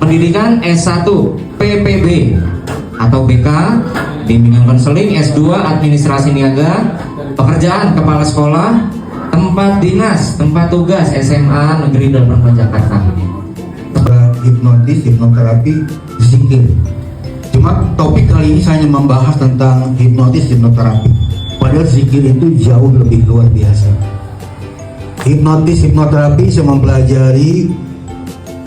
Pendidikan S1 PPB atau BK, bimbingan konseling. S2 administrasi niaga, pekerjaan kepala sekolah, tempat dinas, tempat tugas SMA Negeri Dalman Jakarta. Hipnotis, hipnoterapi, zikir. Cuma topik kali ini saya hanya membahas tentang hipnotis, hipnoterapi. Padahal zikir itu jauh lebih luar biasa. Hipnotis, hipnoterapi saya mempelajari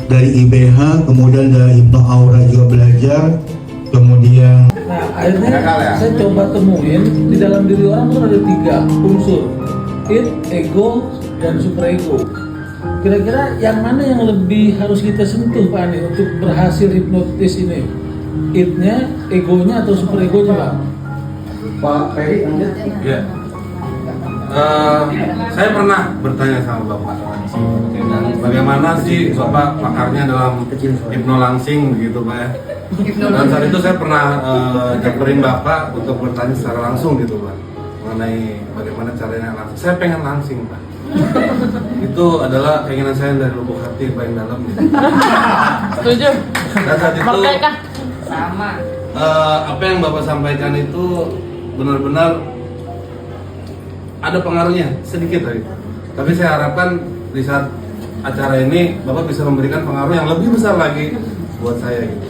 dari IBH, kemudian dari Hipno Aura juga belajar, kemudian. Nah akhirnya saya coba temuin di dalam diri orang tuh ada 3 unsur, id, ego, dan superego. Kira-kira yang mana yang lebih harus kita sentuh Pak Ani untuk berhasil hipnotis ini? Id-nya, egonya, atau superegonya Pak? Pak Ferry, ya. Saya pernah bertanya sama Bapak, bagaimana sih Bapak pakarnya dalam hipno langsing begitu Pak ya? Dan saat itu saya pernah nyamperin Bapak untuk bertanya secara langsung gitu Pak, mengenai bagaimana caranya langsing. Saya pengen langsing Pak. Itu adalah keinginan saya dari lubuk hati paling dalam gitu. Setuju. Dan saat itu Merdeka. Sama. Apa yang Bapak sampaikan itu benar-benar ada pengaruhnya sedikit tadi. Tapi saya harapkan di saat acara ini Bapak bisa memberikan pengaruh yang lebih besar lagi buat saya gitu.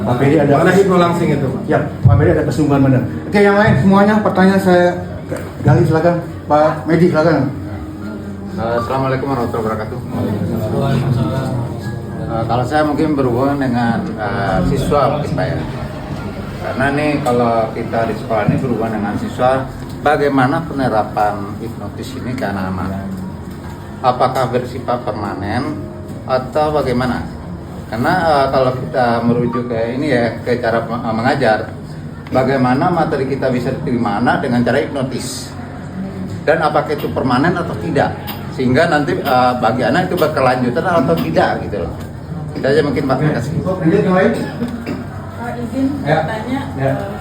Pak Ferry ada. Mana hipno langsing itu Pak? Ya, Pak Ferry ada kesungguhan benar. Oke, yang lain semuanya pertanyaan saya gali, silakan. Pak Medi, silakan. Assalamualaikum warahmatullahi wabarakatuh. Kalau saya mungkin berhubungan dengan siswa mungkin Pak ya. Karena nih kalau kita di sekolah ini berhubungan dengan siswa, bagaimana penerapan hipnotis ini ke anak-anak? Apakah bersifat permanen atau bagaimana? Karena kalau kita merujuk ke ini ya, ke cara mengajar, bagaimana materi kita bisa diterima anak dengan cara hipnotis, dan apakah itu permanen atau tidak, sehingga nanti bagi anak itu berkelanjutan atau tidak gitu loh. Itu aja mungkin Pak. Terima kasih. Izin bertanya,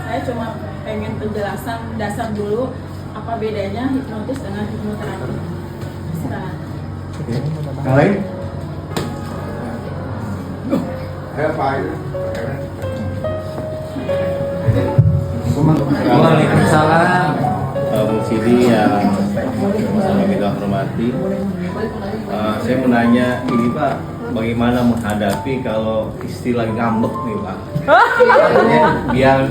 saya cuma pengen penjelasan dasar dulu, apa bedanya hipnotis dengan hipnoterapi. Silakan. Yang lain? Waalaikumsalam. Bu Sidi yang sama kita hormati, saya mau nanya ini Pak, bagaimana menghadapi kalau istilah ngambek nih Pak? Artinya biar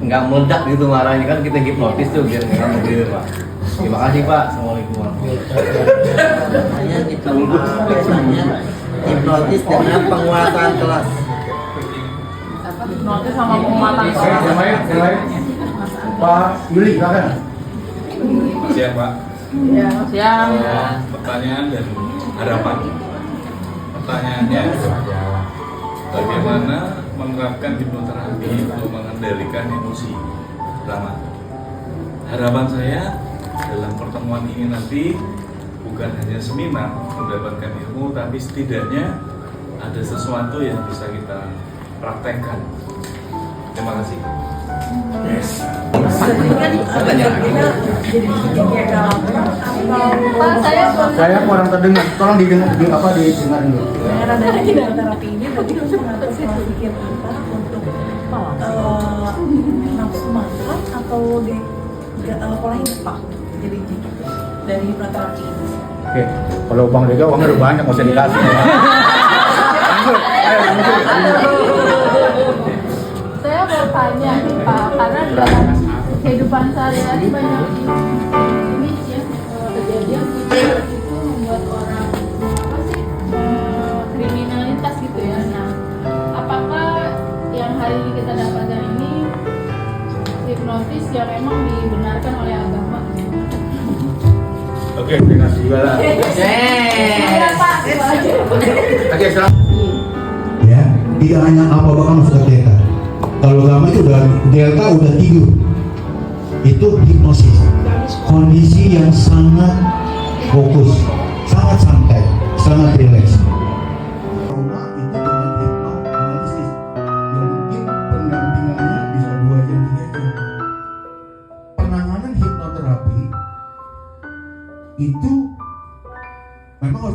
nggak meledak gitu marahnya, kan kita hipnotis tuh biar nggak ngambek gitu Pak. Terima kasih Pak. Assalamualaikum warahmatullahi wabarakatuh. Saya kita biasanya hipnotis dengan penguasaan kelas. Hipnotis sama penguatan kelas. Yang lain? Pak Yuli, silakan. Siap Pak. Siang. Pertanyaan dan harapan. Pertanyaannya, bagaimana menerapkan hipnoterapi untuk mengendalikan emosi? Pertama, harapan saya dalam pertemuan ini nanti bukan hanya seminar mendapatkan ilmu, tapi setidaknya ada sesuatu yang bisa kita praktekkan. Terima kasih. Yes. Saya kurang terdengar. Tolong didengar dulu. Hipnoterapi ini berarti harus mengatur pola pikir kita untuk nafsu makan atau pola hidup Pak. Jadi dari hipnoterapi ini. Oke, kalau Bang Dega uangnya udah banyak, nggak usah dikasih. Saya mau tanya nih Pak, karena dalam kehidupan sehari-hari banyak ini ya kejadian itu membuat orang apa sih kriminalitas gitu ya. Nah, apakah yang hari ini kita dapatkan ini hipnotis yang memang dibenarkan oleh agama? Oke, terima kasih juga lah. Iya Pak, itu aja. Oke, silakan. Ya, tidak hanya apa bakal masuk ke delta. Kalau lama itu udah delta udah tidur. Itu hipnosis. Kondisi yang sangat fokus, sangat santai, sangat rileks. Trauma itu dengan hipnoanalisis. Yang mungkin pendampingannya bisa 2 jam 3 jam. Penanganan hipnoterapi itu Memang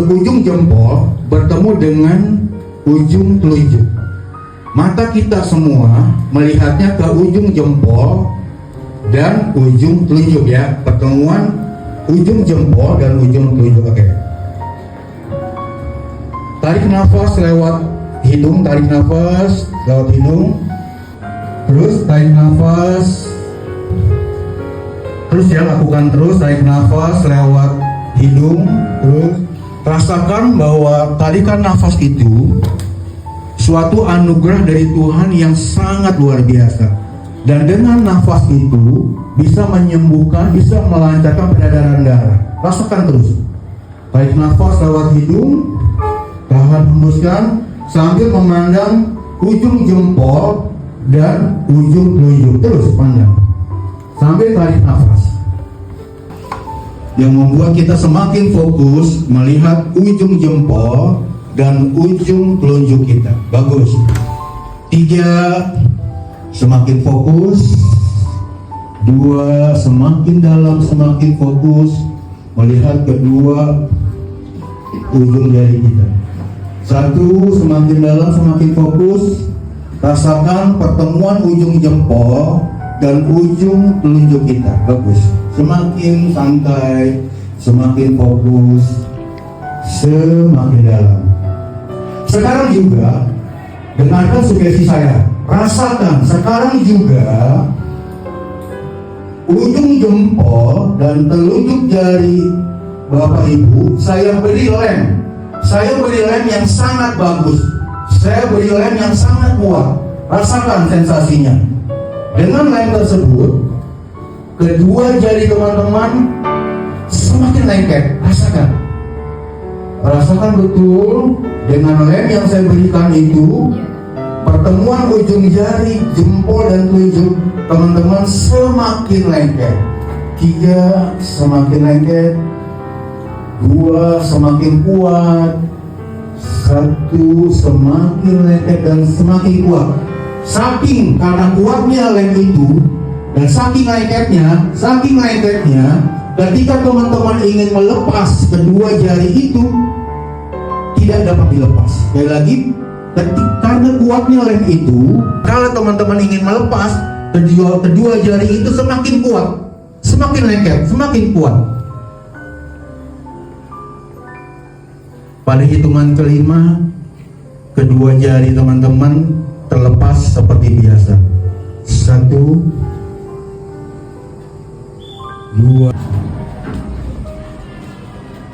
ujung jempol bertemu dengan ujung telunjuk. Mata kita semua melihatnya ke ujung jempol dan ujung telunjuk ya, pertemuan ujung jempol dan ujung telunjuk. Oke. Tarik nafas lewat hidung, tarik nafas lewat hidung. Terus tarik nafas. Terus ya, lakukan terus, tarik nafas lewat hidung. Terus rasakan bahwa tarikan nafas itu suatu anugerah dari Tuhan yang sangat luar biasa. Dan dengan nafas itu bisa menyembuhkan, bisa melancarkan peredaran darah. Rasakan terus. Tarik nafas lewat hidung, tahan, hembuskan sambil memandang ujung jempol dan ujung telunjuk. Terus pandang sambil tarik nafas. Yang membuat kita semakin fokus melihat ujung jempol dan ujung telunjuk kita. Bagus. 3, semakin fokus. 2, semakin dalam, semakin fokus melihat kedua ujung jari kita. 1, semakin dalam, semakin fokus. Rasakan pertemuan ujung jempol dan ujung telunjuk kita. Bagus. Semakin santai, semakin fokus, semakin dalam. Sekarang juga dengarkan sugesti saya. Rasakan sekarang juga ujung jempol dan telunjuk jari Bapak Ibu saya beri lem. Saya beri lem yang sangat bagus. Saya beri lem yang sangat kuat. Rasakan sensasinya. Dengan lem tersebut, kedua jari teman-teman semakin lengket. Rasakan. Rasakan betul dengan lem yang saya berikan itu, pertemuan ujung jari, jempol dan telunjuk teman-teman semakin lengket. 3, semakin lengket. 2, semakin kuat. 1, semakin lengket dan semakin kuat. Saking karena kuatnya lem itu dan saking lengketnya, ketika teman-teman ingin melepas kedua jari itu tidak dapat dilepas. Sekali lagi, karena kuatnya lem itu, kalau teman-teman ingin melepas kedua jari itu semakin kuat, semakin lengket, semakin kuat. Pada hitungan kelima, kedua jari teman-teman terlepas seperti biasa. 1, 2,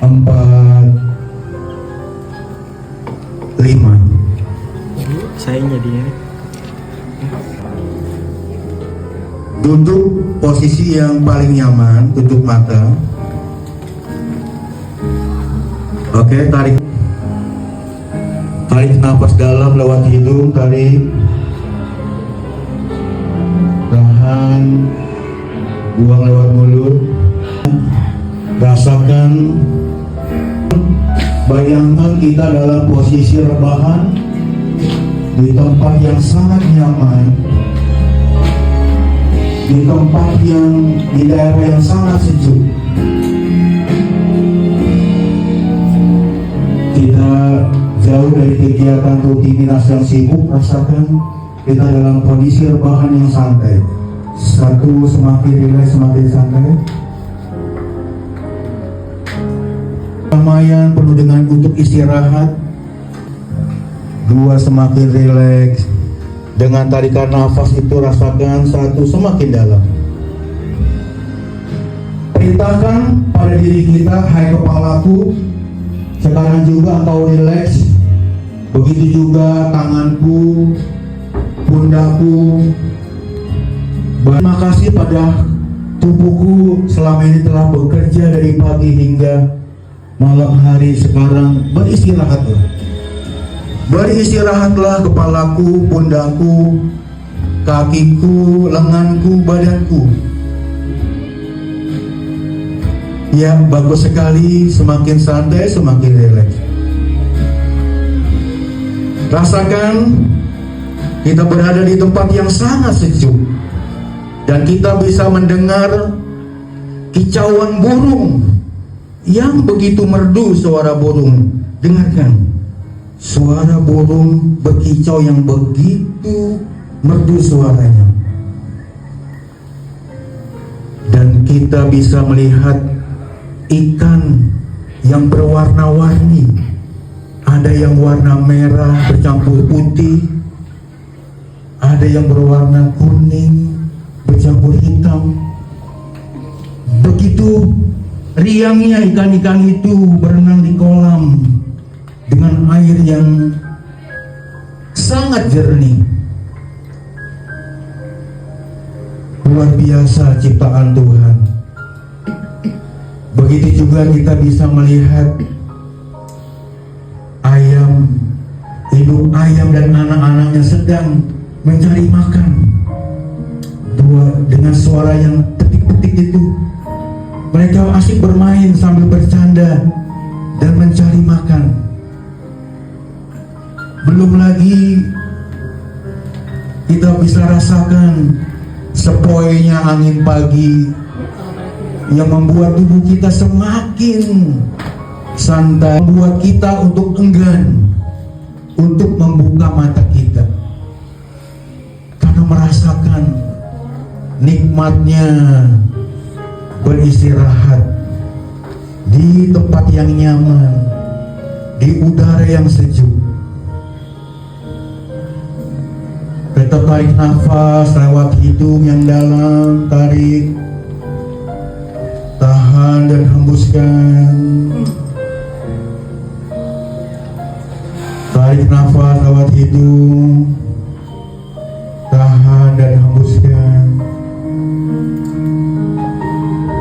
4, 5. Saya jadinya Duduk posisi yang paling nyaman, tutup mata. Oke, tarik nafas dalam lewat hidung, tarik, tahan, buang lewat mulut. Rasakan, bayangkan kita dalam posisi rebahan di tempat yang sangat nyaman, di tempat yang di daerah yang sangat sejuk. Tidak jauh dari kegiatan rutinitas yang sibuk. Rasakan kita dalam kondisi rebahan yang santai. 1, semakin rileks, semakin santai. Keramaian penuh dengan untuk istirahat. 2, semakin rileks. Dengan tarikan nafas itu rasakan. 1, semakin dalam. Perintahkan pada diri kita, hai kepalaku, sekarang juga engkau rileks. Begitu juga tanganku, pundakku. Terima kasih pada tubuhku selama ini telah bekerja dari pagi hingga malam hari. Sekarang beristirahatlah. Beristirahatlah kepalaku, pundakku, kakiku, lenganku, badanku. Ya, bagus sekali. Semakin santai, semakin rileks. Rasakan kita berada di tempat yang sangat sejuk dan kita bisa mendengar kicauan burung yang begitu merdu suara burung. Dengarkan, suara burung berkicau yang begitu merdu suaranya. Dan kita bisa melihat ikan yang berwarna-warni. Ada yang warna merah bercampur putih, ada yang berwarna kuning bercampur hitam. Begitu riangnya ikan-ikan itu berenang di kolam dengan air yang sangat jernih. Luar biasa ciptaan Tuhan. Begitu juga kita bisa melihat induk ayam dan anak-anaknya sedang mencari makan. Dengan suara yang petik-petik itu, mereka asik bermain sambil bercanda dan mencari makan. Belum lagi kita bisa rasakan sepoinya angin pagi yang membuat tubuh kita semakin santai, membuat kita untuk enggan untuk membuka mata kita karena merasakan nikmatnya beristirahat di tempat yang nyaman, di udara yang sejuk. Kita tarik nafas lewat hidung yang dalam, tarik, tahan dan hembuskan. Tarik nafas lewat hidung, tahan dan hembuskan.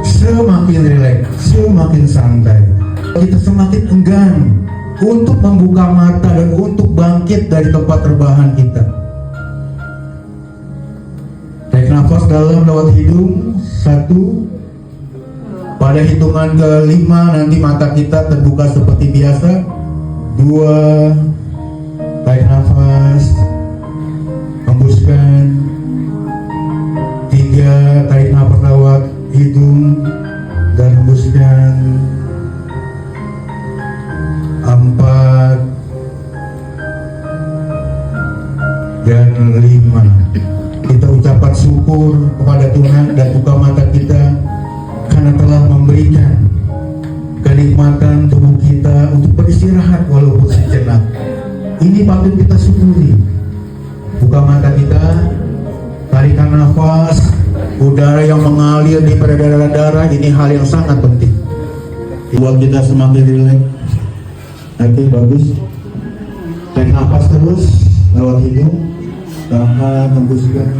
Semakin rileks, semakin santai, kita semakin enggan untuk membuka mata dan untuk bangkit dari tempat rebahan kita. Tarik nafas dalam lewat hidung, 1. Pada hitungan ke-5 nanti mata kita terbuka seperti biasa. 2. Tarik nafas, hembuskan. 3. Tarik nafas lewat hidung dan hembuskan. 4 dan 5. Kita ucapkan syukur kepada Tuhan dan buka mata kita karena telah memberikan kenikmatan tubuh kita untuk beristirahat walaupun sejenak. Ini patut kita syukuri. Buka mata kita, tarikan nafas, udara yang mengalir di peredaran darah, ini hal yang sangat penting buat kita semakin rileks. Oke, bagus. Tarik nafas terus lewat hidung, tahan, hembuskan.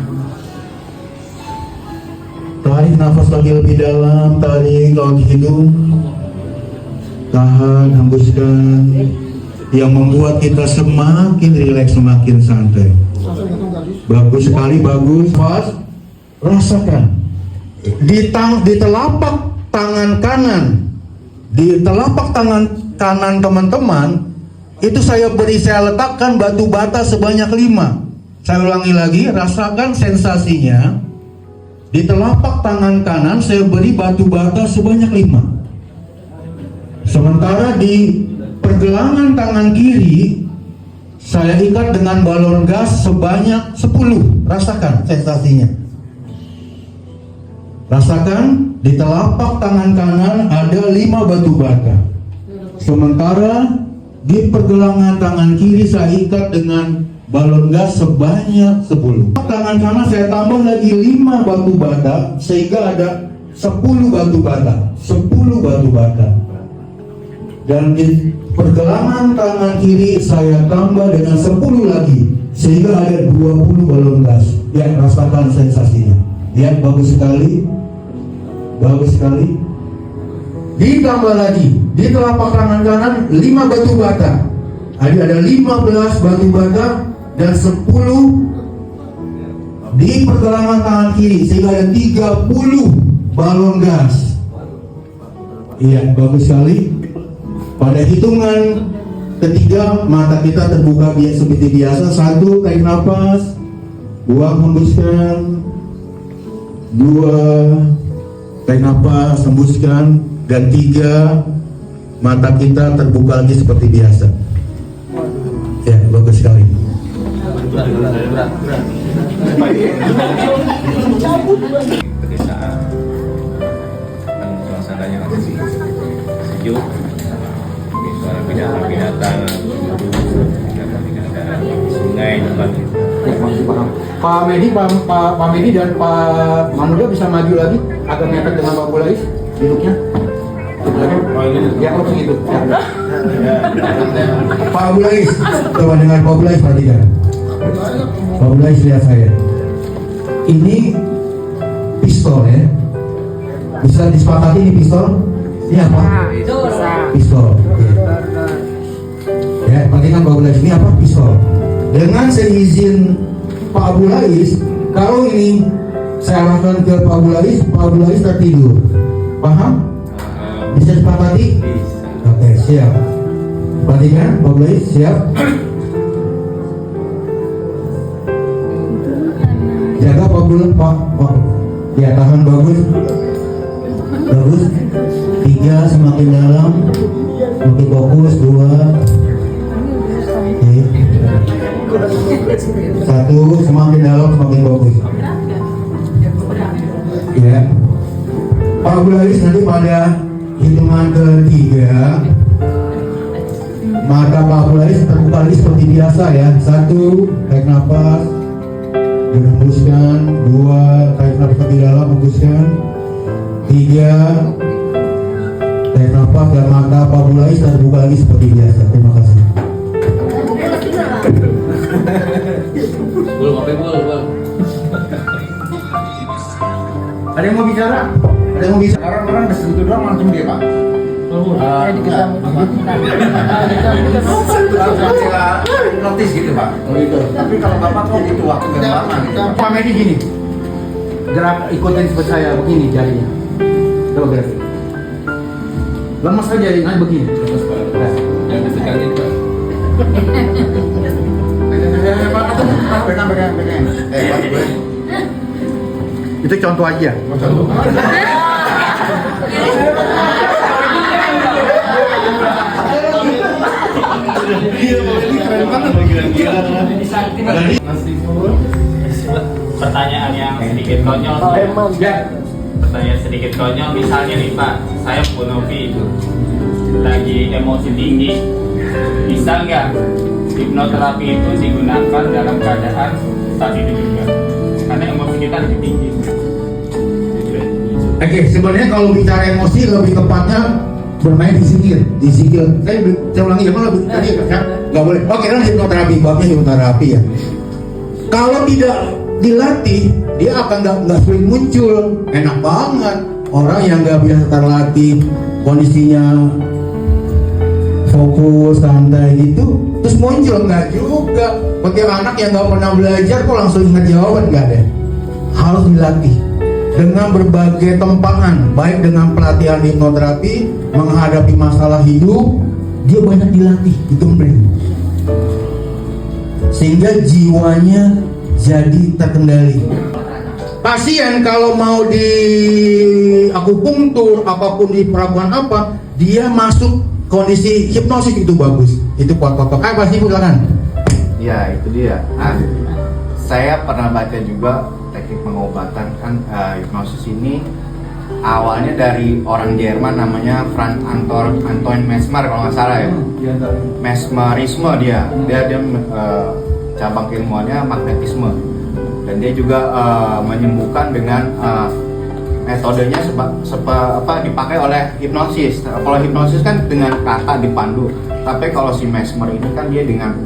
Tarik nafas lagi lebih dalam, tarik lewat hidung, tahan, hembuskan. Yang membuat kita semakin rileks, semakin santai. Bagus sekali, bagus. Pas, rasakan di telapak tangan kanan, di telapak tangan kanan teman-teman itu saya letakkan batu bata sebanyak 5. Saya ulangi lagi, rasakan sensasinya. Di telapak tangan kanan saya beri batu bata sebanyak 5. Sementara di pergelangan tangan kiri saya ikat dengan balon gas sebanyak 10. Rasakan sensasinya. Rasakan di telapak tangan kanan ada 5 batu bata. Sementara di pergelangan tangan kiri saya ikat dengan balon gas sebanyak 10. Tangan kanan saya tambah lagi 5 batu bata sehingga ada 10 batu bata. 10 batu bata. Dan di pergelangan tangan kiri saya tambah dengan 10 lagi sehingga ada 20 balon gas. Ya, rasakan sensasinya. Ya, bagus sekali. Bagus sekali. Ditambah lagi di telapak tangan kanan 5 batu bata. Ada 15 batu bata dan 10 di pergelangan tangan kiri sehingga ada 30 balon gas. Iya, bagus sekali. Pada hitungan ketiga mata kita terbuka seperti biasa. 1, tarik nafas, buang, hembuskan. 2, tarik nafas, hembuskan. Dan 3, mata kita terbuka lagi seperti biasa. Ya, bagus sekali. Pedesaan dan suasananya masih sejuk. Suara binatang-binatang, binatang-binatang sungai depan. Pak Medi dan Pak Mamuda bisa maju lagi agak mepet dengan Pak Bulais duduknya. Ya kalau begitu. Pak Bulais, coba dengar Pak Bulais perhatikan. Pak Bulais lihat saya. Ini pistol ya. Bisa disepakati ini pistol? Ini apa? Pistol. Ya, perhatikan Pak Bulais, ini apa? Pistol. Dengan seizin Pak Bulais, kalau ini saya arahkan ke Pak Bulais tertidur. Paham? Bisa disepakati? Oke, siap. Perhatikan, Pak Bulais, siap. Jaga Pak Bulais, Pak. Ya, tahan, bagus. Bagus. 3, semakin dalam, semakin fokus. 2. Oke. 1, semakin dalam, semakin bagus. Ya. Pak Bulais nanti pada hitungan ketiga, mata Pak Bulais terbuka lagi seperti biasa ya. 1, tarik nafas, hembuskan. 2, tarik nafas lebih dalam, hembuskan. 3, tarik nafas dan mata Pak Bulais terbuka lagi seperti biasa. Terima kasih. Ada yang mau bicara? Ada yang mau bicara? Orang-orang udah sentuh doang langsung dia Pak. Notis gitu Pak. Tapi kalau Bapak kok butuh waktu yang lama gitu. Pak Medi gini, gerak ikutin seperti saya begini jarinya. Coba gerak. Lemas aja jarinya begini. Lemas Pak. Jangan disekangin Pak. Pegang. Itu contoh aja. Pertanyaan yang sedikit konyol. Pertanyaan sedikit konyol, misalnya nih Pak, saya Bu Novi lagi emosi tinggi, bisa nggak hipnoterapi itu digunakan dalam keadaan saat itu juga? Karena emosi kita lebih tinggi. Oke, sebenarnya kalau bicara emosi lebih tepatnya bermain di sikil. Saya ulangi ya, lebih tadi ya, nggak boleh. Oke, kan hipnoterapi, babnya hipnoterapi ya. Kalau tidak dilatih, dia akan nggak sulit muncul. Enak banget orang yang nggak biasa terlatih, kondisinya fokus santai gitu, terus muncul nggak juga. Bagi anak yang nggak pernah belajar kok langsung ingat jawaban, nggak ada. Harus dilatih dengan berbagai tempaan, baik dengan pelatihan hipnoterapi menghadapi masalah hidup, dia banyak dilatih, itu sehingga jiwanya jadi terkendali. Pasien kalau mau di akupunktur apapun diperlakukan apa, dia masuk kondisi hipnosis itu bagus. Itu pokok. Pasti silakan. Ya itu dia. Saya pernah baca juga teknik pengobatan kan hipnosis ini awalnya dari orang Jerman namanya Franz Anton Mesmer kalau nggak salah ya. Mesmerisme dia cabang ilmuannya magnetisme, dan dia juga menyembuhkan dengan metodenya dipakai oleh hipnosis. Kalau hipnosis kan dengan kata dipandu, tapi kalau si Mesmer ini kan dia dengan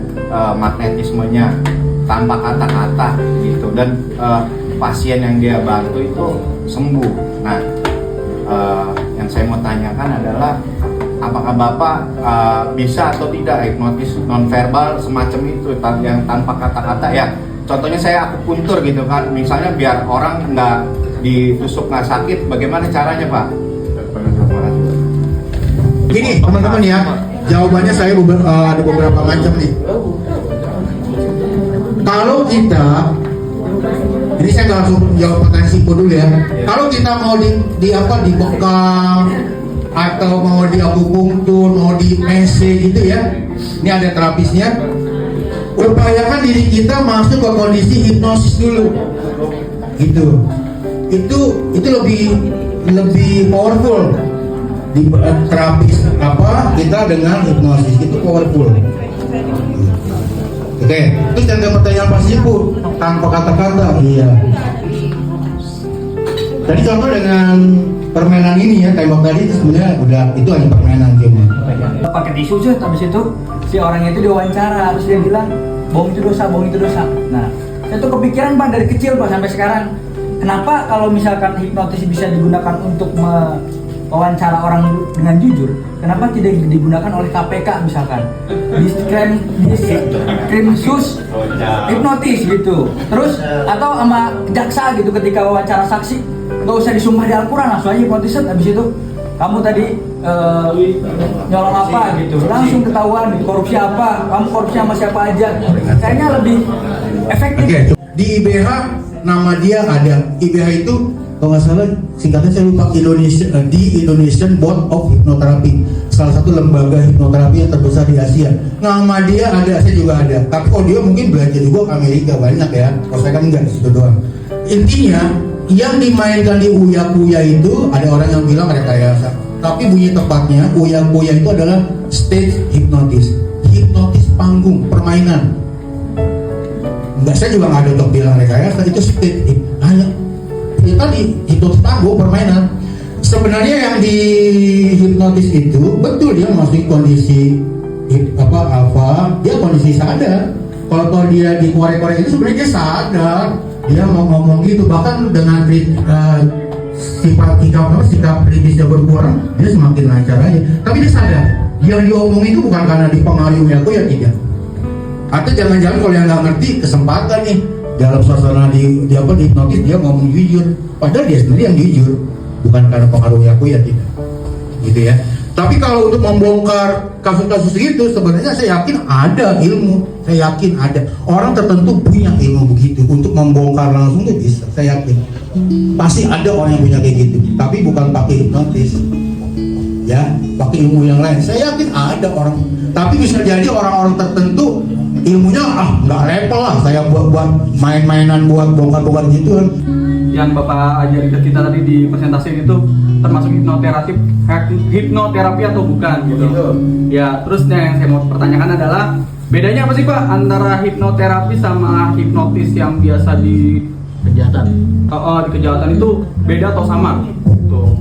magnetismenya tanpa kata-kata gitu, dan pasien yang dia bantu itu sembuh. Nah, yang saya mau tanyakan adalah apakah Bapak bisa atau tidak hipnotis nonverbal semacam itu yang tanpa kata-kata ya? Contohnya saya akupuntur gitu kan, misalnya biar orang nggak ditusuk nggak sakit, bagaimana caranya Pak? Gini teman-teman ya, jawabannya saya ada beberapa macam nih. Kalau kita, ini saya nggak langsung jawab pertanyaan Sipo dulu ya. Kalau kita mau dibekam atau mau di akupunktur, mau di MC gitu ya. Ini ada terapisnya. Upayakan diri kita masuk ke kondisi hipnosis dulu. Gitu. Itu lebih powerful di terapis apa kita dengan hipnosis itu powerful. Oke, terus ada pertanyaan pasti Bu tanpa kata-kata. Iya. Tadi contoh dengan permainan ini ya, tembak tadi itu sebenarnya udah itu hanya permainan game. Pakai tisu sih, habis itu si orangnya itu diwawancara, terus dia bilang bohong itu dosa, bohong itu dosa. Nah, saya tuh kepikiran Pak dari kecil Pak sampai sekarang, kenapa kalau misalkan hipnotis bisa digunakan untuk mewawancara orang dengan jujur, kenapa tidak digunakan oleh KPK misalkan di krim sus hipnotis gitu, terus atau sama jaksa gitu ketika wawancara saksi nggak usah disumpah di Al-Quran, langsung aja hipnotis habis itu kamu tadi nyolong apa gitu, langsung ketahuan gitu, korupsi apa, kamu korupsi sama siapa aja, kayaknya lebih efektif. Oke, di IBH nama dia ada. IBH itu kalau nggak salah singkatnya saya lupa, di Indonesian Board of Hypnotherapy, salah satu lembaga hipnoterapi yang terbesar di Asia. Nama dia ada, saya juga ada. Tapi kalau dia mungkin belajar juga ke Amerika banyak ya. Kalau saya kan enggak di situ doang. Intinya yang dimainkan di Uya-Kuya itu ada orang yang bilang rekayasa. Tapi bunyi tepatnya Uya-Kuya itu adalah stage hypnotis, hipnotis panggung, permainan. Enggak, saya juga nggak ada untuk bilang rekayasa, itu stage hanya ya tadi hipnotis panggung, permainan. Sebenarnya yang di hipnotis itu betul dia masuk kondisi alfa, dia kondisi sadar. Kalau dia dikorek-korek itu sebenarnya dia sadar, dia mau ngomong gitu, bahkan dengan sikap kritisnya berkurang, dia semakin lancar aja. Tapi dia sadar, yang diomong itu bukan karena dipengaruhi aku ya tidak. Atau jangan-jangan kalau yang nggak ngerti kesempatan nih dalam suasana di hipnotis dia ngomong jujur, padahal dia sendiri yang jujur, bukan karena pengaruh aku ya tidak, gitu ya. Tapi kalau untuk membongkar kasus-kasus gitu, sebenarnya saya yakin ada ilmu, saya yakin ada orang tertentu punya ilmu begitu untuk membongkar langsung itu bisa, saya yakin pasti ada orang yang punya kayak gitu, tapi bukan pakai hipnotis, ya, pakai ilmu yang lain. Saya yakin ada orang, tapi bisa jadi orang-orang tertentu ilmunya nggak level lah, saya buat main-mainan buat bongkar-bongkar gitu kan. Yang Bapak ajarin ke kita tadi di presentasi itu termasuk hipnoterapi atau bukan gitu. Ya, terus yang saya mau pertanyakan adalah bedanya apa sih Pak antara hipnoterapi sama hipnotis yang biasa di kejahatan? Di kejahatan itu beda atau sama? Tuh.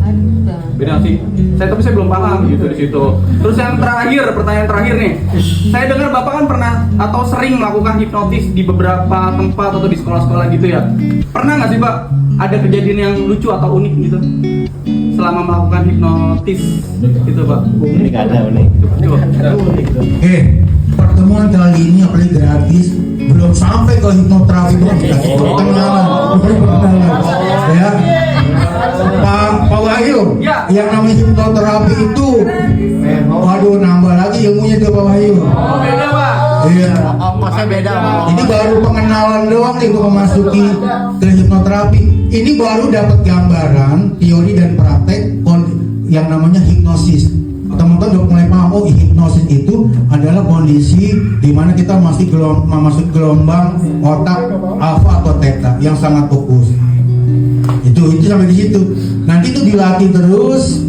Beda sih. Tapi saya belum paham gitu di situ. Terus yang terakhir, pertanyaan terakhir nih. Saya dengar Bapak kan pernah atau sering melakukan hipnotis di beberapa tempat atau di sekolah-sekolah gitu ya. Pernah nggak sih Pak ada kejadian yang lucu atau unik gitu selama melakukan hipnotis gitu Pak? Unik ada unik. Pertemuan kali ini apalagi gratis, belum sampai ke hipnoterapi belum dikasih perkenalan, ya. Pak Wahyu, yang namanya hipnoterapi itu, waduh nambah lagi ilmunya tuh Pak Wahyu. Oh beda Pak. Iya. Masa beda. Ini baru pengenalan doang nih untuk memasuki ke hipnoterapi. Ini baru dapat gambaran teori dan praktek yang namanya hipnosis. Teman-teman udah mulai paham, oh hipnosis itu adalah kondisi di mana kita masuk gelombang otak alfa atau theta yang sangat fokus. Itu sampai di situ. Nanti itu dilatih terus,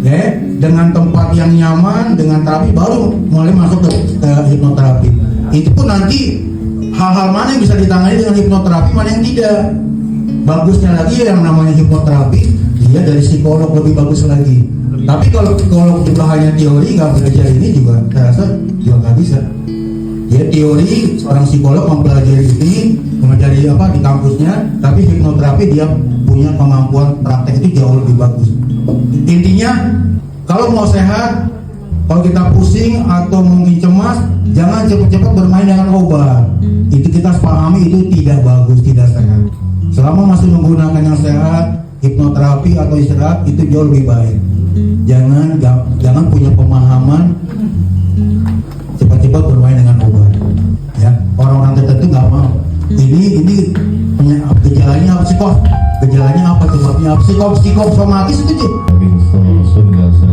ya, dengan tempat yang nyaman, dengan terapi baru mulai masuk ke hipnoterapi. Itu pun nanti hal-hal mana yang bisa ditangani dengan hipnoterapi, mana yang tidak. Bagusnya lagi yang namanya hipnoterapi, dia dari psikolog lebih bagus lagi. Tapi kalau psikolog juga hanya teori, nggak belajar ini juga, saya rasa juga nggak bisa. Dia teori, seorang psikolog mempelajari ini, mempelajari di kampusnya, tapi hipnoterapi dia punya kemampuan praktek itu jauh lebih bagus. Intinya, kalau mau sehat, kalau kita pusing atau mungkin cemas, jangan cepat-cepat bermain dengan obat. Itu kita pahami itu tidak bagus, tidak sehat. Selama masih menggunakan yang sehat, hipnoterapi atau istirahat itu jauh lebih baik. Jangan punya pemahaman cepat-cepat bermain dengan obat. Ya, orang-orang tertentu nggak mau. Ini punya gejalanya apa sih kok? Gejalanya apa? Sebabnya apa sih kok? Psikosomatis itu sih. penjelasan